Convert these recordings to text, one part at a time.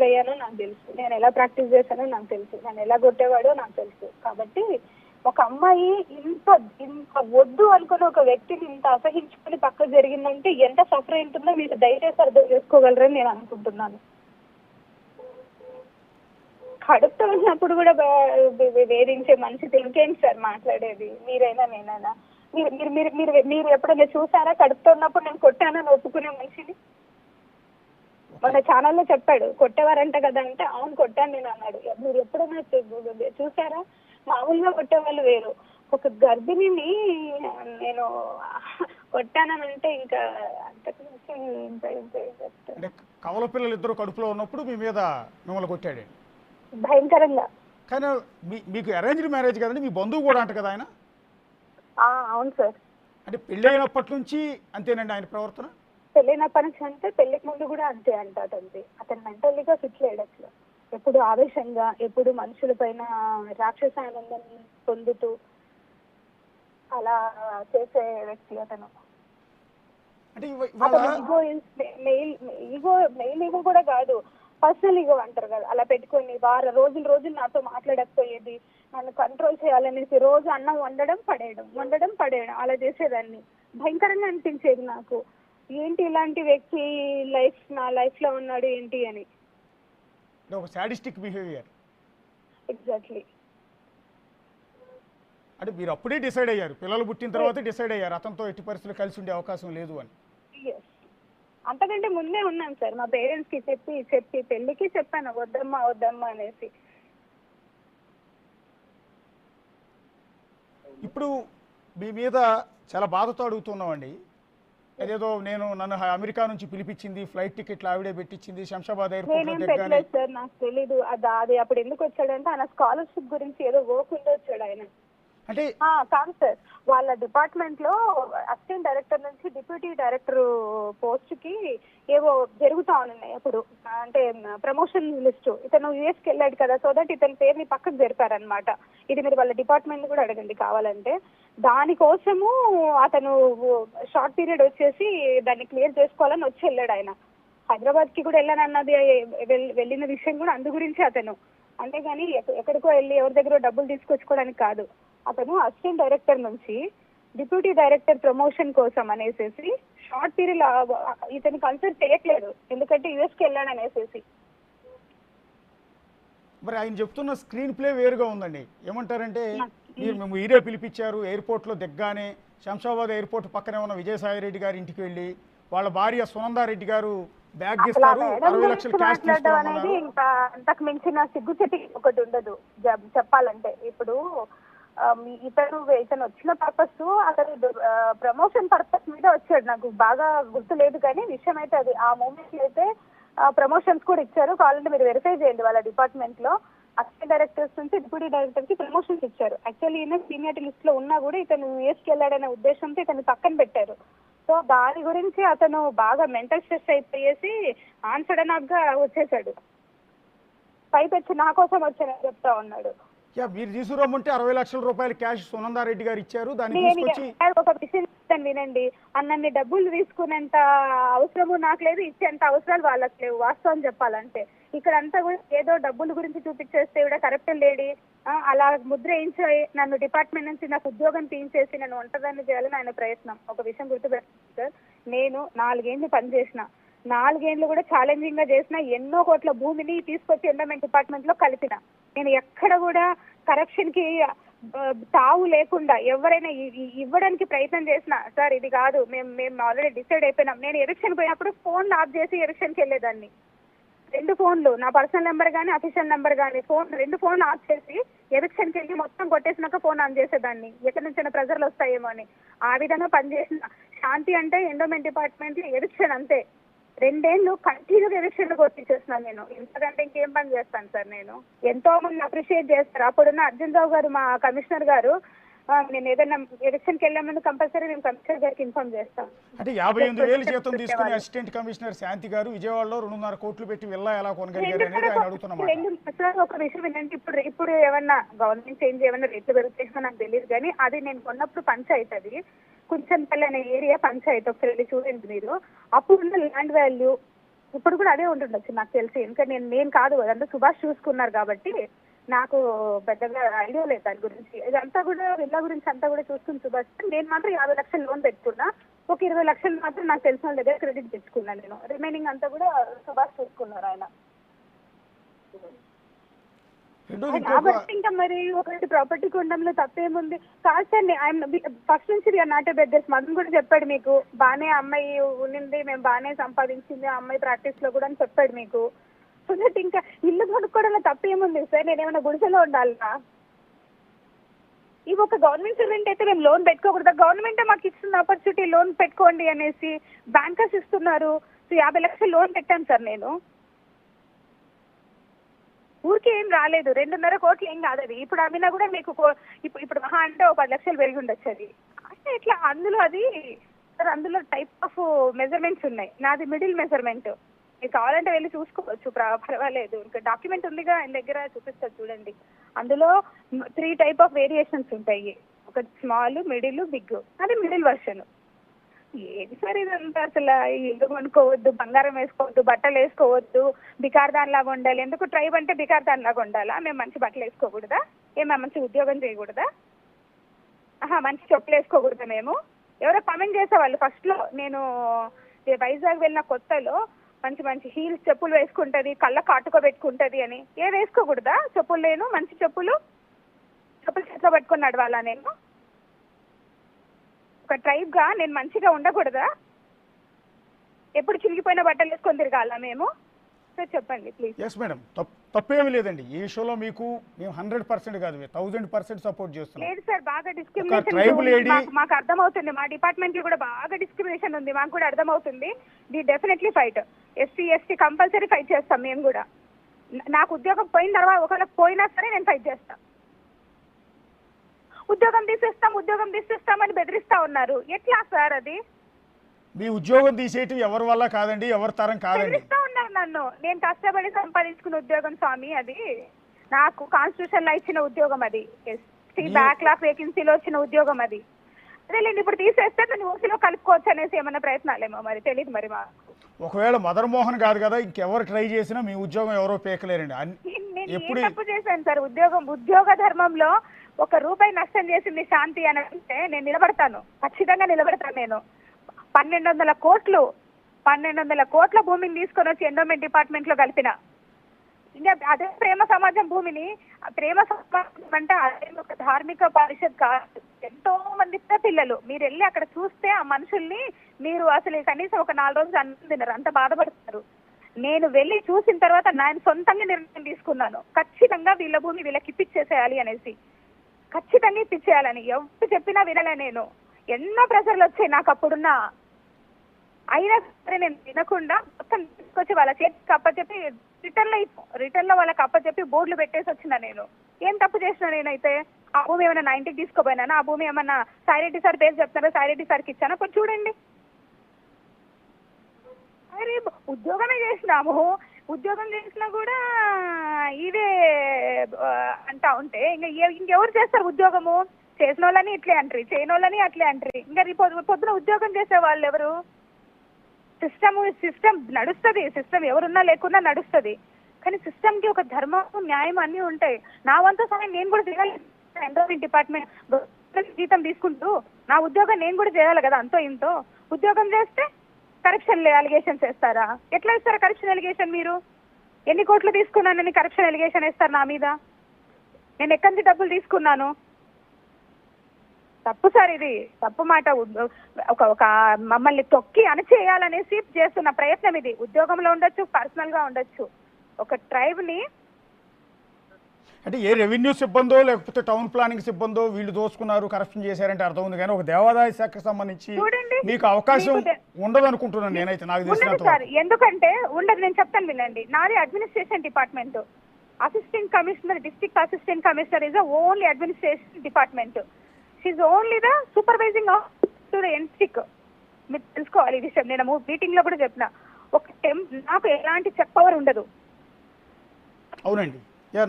Enter అయ్యానో నాకు తెలుసు, నేను ఎలా ప్రాక్టీస్ చేశానో నాకు తెలుసు, నేను ఎలా కొట్టేవాడో నాకు తెలుసు. కాబట్టి ఒక అమ్మాయి ఇంత ఇంత వద్దు అనుకుని ఒక వ్యక్తిని ఇంత అసహించుకుని పక్క జరిగిందంటే ఎంత సఫర్ ఉంటుందో మీరు దయచేసి అర్థం చేసుకోగలరని నేను అనుకుంటున్నాను. కడుపుతో ఉన్నప్పుడు కూడా వేధించే మనిషితో ఇంకేంటి సార్ మాట్లాడేది? మీరైనా నేనైనా మీరు మీరు మీరు మీరు మీరు ఎప్పుడైనా చూసారా కడుపుతో ఉన్నప్పుడు నేను కొట్టానని ఒప్పుకునే మనిషిని? మన ఛానల్లో చెప్పాడు కొట్టేవారంట కదా అంటే అవును కొట్టాను నేను అన్నాడు. మీరు ఎప్పుడైనా చూసారా? మామూలుగా కొట్టేవాళ్ళు వేరు, ఒక గర్భిణిని నేను కొట్టానని అంటే ఇంకా అంతకు అంటే కవల పిల్లలు ఇద్దరు కడుపులో ఉన్నప్పుడు మీ మీద మిమ్మల్ని కొట్టాడు భయంకరంగా. కానీ మీకు అరేంజ్డ్ మ్యారేజ్ కదండి, మీ బంధువు కూడా అంట కదా ఆయన? అవును సార్. అంటే పెళ్ళైనప్పటి నుంచి అంతేనండి ఆయన ప్రవర్తన? పెళ్ళైనప్పటి నుంచి అంటే పెళ్లికి ముందు కూడా అంతే అంట. అతను మెంటల్లీగా ఫిట్ లేడు అసలు. ఎప్పుడు ఆవేశంగా, ఎప్పుడు మనుషుల పైన రాక్షస ఆనందం పొందుతూ అలా చేసే వ్యక్తి అతను. మెయిల్ ఈగో కూడా కాదు, పర్సనల్ ఈగో అంటారు కదా, అలా పెట్టుకొని రోజులు నాతో మాట్లాడకపోయేది, నన్ను కంట్రోల్ చేయాలనేసి రోజు అన్నం వండడం పడేయడం అలా చేసేదాన్ని. భయంకరంగా అనిపించేది నాకు, ఏంటి ఇలాంటి వ్యక్తి నా లైఫ్ లో ఉన్నాడు ఏంటి అని. ఒక సాడిస్టిక్ బిహేవియర్. ఎగ్జాక్ట్లీ. అంటే మీరు అప్పుడే డిసైడ్ అయ్యారు, పిల్లలు పుట్టిన తర్వాత డిసైడ్ అయ్యారు అతనితో ఎట్టి పరిస్థితులు కలిసి ఉండే అవకాశం లేదు అని? అంతకంటే ముందే ఉన్నాను సార్, మా పేరెంట్స్ కి చెప్పి పెళ్లికి చెప్పాను వద్దమ్మా అనేసి. ఇప్పుడు మీ మీద చాలా బాధతో అడుగుతున్నామండి. అదేదో నన్ను అమెరికా నుంచి పిలిపించింది, ఫ్లైట్ టికెట్లు ఆవిడే పెట్టించింది, శంషాబాద్ ఎయిర్పోర్ట్ పెట్టలేదు సార్, నాకు తెలీదు. అది అప్పుడు ఎందుకు వచ్చాడంటే ఆయన స్కాలర్షిప్ గురించి ఏదో వర్క్ ఉండి వచ్చాడు ఆయన. అంటే కాదు సార్, వాళ్ళ డిపార్ట్మెంట్ లో అసిస్టెంట్ డైరెక్టర్ నుంచి డిప్యూటీ డైరెక్టర్ పోస్ట్ కి ఏవో జరుగుతా ఉన్నాయి అప్పుడు, అంటే ప్రమోషన్ లిస్ట్. ఇతను యుఎస్ కి వెళ్ళాడు కదా, సో దట్ ఇతని పేరుని పక్కకు జరిపారనమాట. ఇది మీరు వాళ్ళ డిపార్ట్మెంట్ కూడా అడగండి కావాలంటే. దానికోసము అతను షార్ట్ పీరియడ్ వచ్చేసి దాన్ని క్లియర్ చేసుకోవాలని వచ్చి వెళ్ళాడు ఆయన. హైదరాబాద్ కి కూడా వెళ్ళానన్నది వెళ్ళిన విషయం కూడా అందు గురించి అతను, అంతేగాని ఎక్కడికో వెళ్ళి ఎవరి దగ్గర డబ్బులు తీసుకొచ్చుకోవడానికి కాదు. అతను అసిస్టెంట్ డైరెక్టర్ నుంచి డిప్యూటీ డైరెక్టర్ ప్రమోషన్ కోసం అనేసి షార్ట్ పీరియడ్ ఇతను కన్సల్ట్ చేయట్లేదు, ఎందుకంటే యుఎస్ కి వెళ్ళాడు అనేసి. మరి ఆయన చెప్తున్న స్క్రీన్ ప్లే వేరుగా ఉందండి. ఏమంటారంటే మీరే పిలిపించారు, ఎయిర్పోర్ట్ లో దిగ్గానే శంషాబాద్ ఎయిర్పోర్ట్ పక్కనే ఉన్న విజయసాయి రెడ్డి గారి ఇంటికి వెళ్ళి వాళ్ళ భార్య సునందారెడ్డి గారు బ్యాగ్ ఇస్తారు, 60 లక్షలు క్యాష్ అనేది ఇంకా అంతకు మించిన సిగ్గుచెట్టి ఒకటి ఉండదు చెప్పాలంటే. ఇప్పుడు ఇతను వచ్చిన పర్పస్ అతను ప్రమోషన్ పర్పస్ మీద వచ్చాడు, నాకు బాగా గుర్తు లేదు కానీ విషయం అయితే అది. ఆ మూమెంట్ అయితే ప్రమోషన్స్ కూడా ఇచ్చారు, కావాలంటే మీరు వెరిఫై చేయండి. వాళ్ళ డిపార్ట్మెంట్ లో అసిస్టెంట్ డైరెక్టర్స్ నుంచి డిప్యూటీ డైరెక్టర్ కి ప్రమోషన్స్ ఇచ్చారు. యాక్చువల్లీ ఈయన సీనియారిటీ లిస్ట్ లో ఉన్నా కూడా ఇతను యూఎస్ కి వెళ్ళాడనే ఉద్దేశంతో ఇతను పక్కన పెట్టారు. సో దాని గురించి అతను బాగా మెంటల్ స్ట్రెస్ అయిపోయేసి ఆన్ సడన్ గా వచ్చేసాడు, పైపెచ్చి నా కోసం వచ్చానని చెప్తా ఉన్నాడు. మీరు తీసుకురమ్మంటే 60 లక్షల రూపాయలు క్యాష్ సునందారెడ్డి గారు ఇచ్చారు. దాన్ని తీసుకొచ్చి ఒక విషయం వినండి, అన్నన్ని డబ్బులు తీసుకునేంత అవసరము నాకు లేదు, ఇచ్చేంత అవసరాలు వాళ్ళకి లేవు. వాస్తవం చెప్పాలంటే ఇక్కడ అంతా కూడా ఏదో డబ్బుల గురించి చూపించేస్తే కూడా కరెక్ట్ లేడీ అలా ముద్ర వేయించి నన్ను డిపార్ట్మెంట్ నుంచి నాకు ఉద్యోగం తీయించేసి నన్ను ఒంటరిదాన్ని చేయాలని ఆయన ప్రయత్నం. ఒక విషయం గుర్తుపెట్టుకోండి సార్, నేను 4 ఏళ్ళు పనిచేసిన, 4 ఏళ్ళు కూడా ఛాలెంజింగ్ గా చేసిన, ఎన్నో కోట్ల భూమిని తీసుకొచ్చి ఎండోమెంట్ డిపార్ట్మెంట్ లో కలిపిన. నేను ఎక్కడ కూడా కరప్షన్ కి తావు లేకుండా ఎవరైనా ఇవ్వడానికి ప్రయత్నం చేసిన, సార్ ఇది కాదు మేము ఆల్రెడీ డిసైడ్ అయిపోయినాం. నేను ఎలక్షన్ పోయినప్పుడు ఫోన్ ఆఫ్ చేసి ఎలక్షన్కి వెళ్ళేదాన్ని. 2 ఫోన్లు, నా పర్సనల్ నెంబర్ కానీ అఫీషియల్ నెంబర్ కానీ 2 ఫోన్లు ఆఫ్ చేసి ఎలక్షన్కి వెళ్ళి మొత్తం కొట్టేసినాక ఫోన్ ఆన్ చేసేదాన్ని, ఎక్కడి నుంచి ప్రెజర్లు వస్తాయేమో అని. ఆ విధంగా పనిచేసిన. శాంతి అంటే ఎండోమెంట్ డిపార్ట్మెంట్ ఎలక్షన్ అంతే, 2 ఏళ్ళు కంటిన్యూగా ఎలక్షన్లు కొట్టించేస్తున్నాను నేను. ఇంతకంటే ఇంకేం పని చేస్తాను సార్ నేను? ఎంతో మంది అప్రిషియేట్ చేస్తారు. అప్పుడున్న అర్జున్ రావు గారు మా కమిషనర్ గారు, నేను ఏదైనా ఎలక్షన్కి వెళ్ళే ముందు కంపల్సరీ మేము కమిషనర్ గారికి ఇన్ఫార్మ్ చేస్తాం. అంటే 58,000 జీతం తీసుకునే అసిస్టెంట్ కమిషనర్ శాంతి గారు విజయవాడలో 2.5 కోట్లు పెట్టి వెళ్ళా ఎలా కొనగలిగారు అనేది ఆయన అడుగుతున్నమాట. ఒక విషయం ఏంటంటే ఇప్పుడు ఏమన్నా గవర్నమెంట్ చేంజ్ ఏమన్నా రేట్లు పెరుగుతాయో నాకు తెలియదు కానీ అది నేను కొన్నప్పుడు పంచాయతీ, అది కుంచంపల్లి అనే ఏరియా పంచాయతీ, ఒకసారి చూడండి మీరు. అప్పుడున్న ల్యాండ్ వాల్యూ ఇప్పుడు కూడా అదే ఉంటుండొచ్చు నాకు తెలిసి, ఇంకా నేను కాదు అదంతా సుభాష్ చూసుకున్నారు కాబట్టి నాకు పెద్దగా ఐడియా లేదు దాని గురించి. ఇదంతా కూడా విల్లా గురించి అంతా కూడా చూసుకుని సుభాష్. నేను మాత్రం 50 లక్షలు లోన్ పెట్టుకున్నా, ఒక 20 లక్షలు మాత్రం నాకు తెలిసిన వాళ్ళ దగ్గర క్రెడిట్ తెచ్చుకున్నాను నేను. రిమైనింగ్ అంతా కూడా సుభాష్ చూసుకున్నారు ఆయన. కాబట్టి ఇంకా మరి ఒకటి ప్రాపర్టీ కొనడంలో తప్పేముంది? కాదు సార్, ఆయన ఫస్ట్ నుంచి నాట్ ఏ బెగ్గర్స్. మగన్ కూడా చెప్పాడు మీకు, బాగానే అమ్మాయి ఉన్నింది, మేము బాగానే సంపాదించింది ఆ అమ్మాయి ప్రాక్టీస్ లో కూడా అని చెప్పాడు మీకు. సో దట్ ఇంకా ఇల్లు కొనుక్కోవడంలో తప్పేముంది సార్? నేనేమైనా గుడిసెలో ఉండాలా? ఈ ఒక గవర్నమెంట్ సర్వెంట్ అయితే మేము లోన్ పెట్టుకోకూడదా? గవర్నమెంటే మాకు ఇస్తున్న ఆపర్చునిటీ లోన్ పెట్టుకోండి అనేసి బ్యాంకర్స్ ఇస్తున్నారు. సో 50 లక్షలు లోన్ పెట్టాను సార్ నేను. ఊరికే ఏం రాలేదు, 2.5 కోట్లు ఏం కాదు అది. ఇప్పుడు అమ్మినా కూడా మీకు ఇప్పుడు మహా అంటే ఒక 10 లక్షలు పెరిగి ఉండొచ్చు అది. అంటే ఇట్లా అందులో అది అందులో టైప్ ఆఫ్ మెజర్మెంట్స్ ఉన్నాయి. నాది మిడిల్ మెజర్మెంట్, మీకు కావాలంటే వెళ్ళి చూసుకోవచ్చు, పర్వాలేదు. ఇంకా డాక్యుమెంట్ ఉందిగా ఆయన దగ్గర, చూపిస్తారు చూడండి. అందులో 3 టైప్ ఆఫ్ వేరియేషన్స్ ఉంటాయి, ఒక స్మాల్, మిడిల్, బిగ్. అది మిడిల్ వర్షన్. ఏది సార్ ఇదంతా? అసలు ఇల్లు కొనుక్కోవద్దు, బంగారం వేసుకోవద్దు, బట్టలు వేసుకోవద్దు, బికార్దాన్ లాగా ఉండాలి. ఎందుకు ట్రైబ్ అంటే బికార్దాన్ లాగా ఉండాలా? మేము మంచి బట్టలు వేసుకోకూడదా? మేము మంచి ఉద్యోగం చేయకూడదా? మంచి చెప్పులు వేసుకోకూడదా? మేము ఎవరో కామెంట్ చేసేవాళ్ళు ఫస్ట్ లో, నేను వైజాగ్ వెళ్ళిన కొత్తలో మంచి మంచి హీల్స్ చెప్పులు వేసుకుంటది, కళ్ళ కాటుకోబెట్టుకుంటది అని. ఏ వేసుకోకూడదా చెప్పులు? నేను మంచి చెప్పులు చేతిలో పట్టుకొని నడవాలా? నేను ఒక ట్రైబ్ గా నేను మంచిగా ఉండకూడదా? ఎప్పుడు చిరిగిపోయిన బట్టలు వేసుకొని తిరగాల మేము? సార్ చెప్పండి ప్లీజ్. ఎస్ మేడం, తప్పేమీ లేదండి ఈ విషయంలో. మీకు మేము 100% కాదు, 1000% సపోర్ట్ చేస్తున్నాం. లేదు సార్, బాగా డిస్క్రిమినేషన్ మాకు అర్థమవుతుంది. మా డిపార్ట్మెంట్ లో కూడా బాగా డిస్క్రిమినేషన్ ఉంది, మాకు కూడా అర్థమవుతుంది. The definitely fight. SC ST compulsory fight చేస్తాం మేము కూడా. నాకు ఉద్యోగం పోయిన తర్వాత ఒకవేళ పోయినా సరే నేను ఫైట్ చేస్తాను. ఉద్యోగం తీసేస్తామని బెదిరిస్తా ఉన్నారు. ఎట్లా సార్ అది? మీ ఉద్యోగం తీసేయటం ఎవరి వల్ల కాదండి, ఎవరి తరం కాదండి. బెదిరిస్తా ఉన్నారు నన్ను. నేను కష్టపడి సంపాదించుకున్న ఉద్యోగం స్వామి అది. నాకు కాన్స్టిట్యూషన్ లో ఇచ్చిన ఉద్యోగం అది. బ్యాక్లాగ్ వేకెన్సీలో వచ్చిన ఉద్యోగం అది. అదేలేండి, ఇప్పుడు తీసేస్తే దాన్ని ఓసీలో కలుపుకోవచ్చు అనేసి ఏమన్నా ప్రయత్నాలేమో మరి తెలియదు. మరి మాకు ఒకవేళ మదన్ మోహన్ కాదు కదా, ఇంకెవరు ట్రై చేసినా మీ ఉద్యోగం ఎవరో పేకలేరండి. నేను తప్పు చేశాను సార్? ఉద్యోగ ధర్మంలో 1 రూపాయి నష్టం చేసింది శాంతి అని అంటే నేను నిలబడతాను, ఖచ్చితంగా నిలబడతాను. నేను 1200 కోట్ల భూమిని తీసుకొని వచ్చి ఎండోమెంట్ డిపార్ట్మెంట్ లో కలిపిన. ఇంకా అదే ప్రేమ సమాజం భూమిని, ప్రేమ సమాజం అంటే అదే ఒక ధార్మిక పరిషత్ కాదు. ఎంతో మంది పిల్లలు, మీరు వెళ్ళి అక్కడ చూస్తే ఆ మనుషుల్ని మీరు అసలు కనీసం ఒక 4 రోజులు అన్నం తినరు, అంత బాధపడుతున్నారు. నేను వెళ్ళి చూసిన తర్వాత నేను సొంతంగా నిర్ణయం తీసుకున్నాను, ఖచ్చితంగా వీళ్ళ భూమి వీళ్ళకి ఇప్పించేసేయాలి అనేసి. ఖచ్చితంగా ఇప్పించేయాలని ఎవరు చెప్పినా వినలే నేను. ఎన్నో ప్రెషర్లు వచ్చాయి నాకు అప్పుడున్నా, అయినా సరే నేను వినకుండా మొత్తం తీసుకొచ్చి వాళ్ళ చేతికి అప్పచెప్పి రిటర్న్ లో వాళ్ళకి అప్పచెప్పి బోర్డులు పెట్టేసి వచ్చిన. నేను ఏం తప్పు చేసిన? నేనైతే ఆ భూమి ఏమైనా 90కి తీసుకోపోయినా? ఆ భూమి ఏమన్నా సాయిరెడ్డి సార్ పేరు చెప్తారా, సాయిరెడ్డి సార్కి ఇచ్చానా? కొంచెం చూడండి. అరే ఉద్యోగమే చేసినాము, ఉద్యోగం చేసినా కూడా ఇదే అంటా ఉంటే ఇంకెవరు చేస్తారు ఉద్యోగము? చేసిన వాళ్ళని ఇట్లే అంటారు, చేయని వాళ్ళని అట్లే అంటారు. ఇంకా పొద్దున ఉద్యోగం చేసే వాళ్ళు ఎవరు? సిస్టమ్ నడుస్తుంది, సిస్టమ్ ఎవరున్నా లేకున్నా నడుస్తుంది. కానీ సిస్టమ్ కి ఒక ధర్మం, న్యాయం అన్ని ఉంటాయి. నా వంతు సహాయం నేను కూడా చేయాలి. ఎండోమెంట్ డిపార్ట్మెంట్ జీతం తీసుకుంటూ నా ఉద్యోగం నేను కూడా చేయాలి కదా, అంతో ఇంతో. ఉద్యోగం చేస్తే కరప్షన్ అలిగేషన్స్ వేస్తారా? ఎట్లా ఇస్తారా కరప్షన్ అలిగేషన్? మీరు ఎన్ని కోట్లు తీసుకున్నానని కరప్షన్ అలిగేషన్ వేస్తారు నా మీద? నేను ఎక్కడి నుంచి డబ్బులు తీసుకున్నాను? తప్పు సార్, ఇది తప్పు మాట. ఒక మమ్మల్ని తొక్కి అణచేయాలనేసి చేస్తున్న ప్రయత్నం ఇది. ఉద్యోగంలో ఉండొచ్చు, పర్సనల్ గా ఉండొచ్చు. ఒక ట్రైబ్ ని అంటే ఏ రెవెన్యూ సిబ్బందో లేకపోతే టౌన్ ప్లానింగ్ సిబ్బందో వీళ్ళు దోచుకున్నారు, కరప్షన్ చేశారంటే అర్థం ఉంది. కానీ ఒక దేవాదాయ శాఖకు సంబంధించి మీకు అవకాశం ఉండదు అనుకుంటున్నాను నేనైతే, నాకు తెలిసినంత సార్. ఎందుకంటే ఉండదు, నేను చెప్తాను వినండి. నాది administration department. Assistant commissioner, district assistant commissioner is only administration department. She only the supervising of ఎన్స్టిక్. మీరు తెలుసుకోవాలి ఈ విషయం. నేను మీటింగ్ లో కూడా చెప్పిన, నాకు ఎలాంటి చెక్ పవర్ ఉండదు. అవునండి,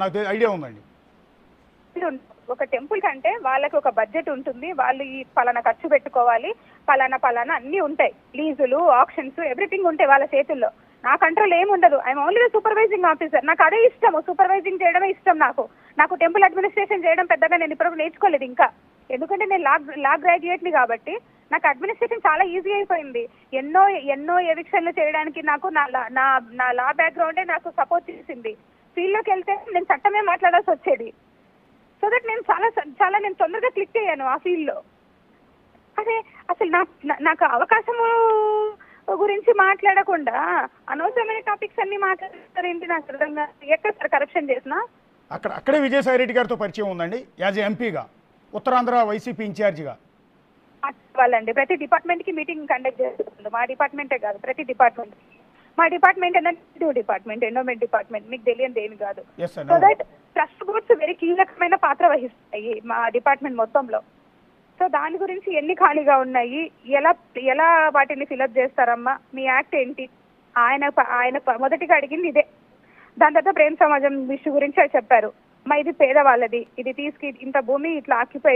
నాకు ఐడియా ఉందండి. ఒక టెంపుల్ కంటే వాళ్ళకి ఒక బడ్జెట్ ఉంటుంది, వాళ్ళు ఈ పలానా ఖర్చు పెట్టుకోవాలి, పలానా అన్ని ఉంటాయి, లీజులు, ఆప్షన్స్, ఎవ్రీథింగ్ ఉంటాయి వాళ్ళ చేతుల్లో. నా కంట్రోల్ ఏముండదు. I'm only supervising officer. నాకు అదే ఇష్టము, సూపర్వైజింగ్ చేయడమే ఇష్టం. నాకు టెంపుల్ అడ్మినిస్ట్రేషన్ చేయడం పెద్దగా నేను ఇప్పుడు నేర్చుకోలేదు ఇంకా, ఎందుకంటే నేను లా గ్రాడ్యుయేట్ని కాబట్టి నాకు అడ్మినిస్ట్రేషన్ చాలా ఈజీ అయిపోయింది. ఎన్నో ఎవిక్షన్లు చేయడానికి నాకు నా లా బ్యాక్గ్రౌండే నాకు సపోర్ట్ చేసింది. ఫీల్డ్లోకి వెళ్తే నేను చట్టమే మాట్లాడాల్సి వచ్చేది. సో దట్ నేను చాలా నేను తొందరగా క్లిక్ అయ్యాను ఆ ఫీల్డ్లో. అదే అసలు నాకు అవకాశము గురించి మాట్లాడకుండా అనవసరమైన టాపిక్స్ అన్ని మాట్లాడతారు ఏంటి నాకు అర్థం కాదు. ఎక్కడ సార్ కరప్షన్ చేసినా అక్కడే విజయసాయి రెడ్డి గారితో పరిచయం ఉందండి, యాజ్ ఎంపీగా, ఉత్తరాంధ్ర వైసీపీ ఇన్ఛార్జిగా. వాళ్ళండి ప్రతి డిపార్ట్మెంట్ కి మీటింగ్ కండక్ట్ చేస్తుంది. మా డిపార్ట్మెంటే కాదు, ప్రతి డిపార్ట్మెంట్. మా డిపార్ట్మెంట్ ఏంటంటే డిపార్ట్మెంట్, ఎండోమెంట్ డిపార్ట్మెంట్, మీకు తెలియదు ఏమి కాదు. So that trust boards very కీలకమైన పాత్ర వహిస్తాయి మా డిపార్ట్మెంట్ మొత్తంలో. సో దాని గురించి ఎన్ని ఖాళీగా ఉన్నాయి, ఎలా వాటిని ఫిలప్ చేస్తారమ్మా, మీ యాక్ట్ ఏంటి, ఆయన మొదటిగా అడిగింది ఇదే. దాని తర్వాత ప్రేమ సమాజం ఇష్యూ గురించి చెప్పారు. ఇది పేదవాళ్ళది, ఇది ఇంత భూమి ఇట్లా ఆక్యుపై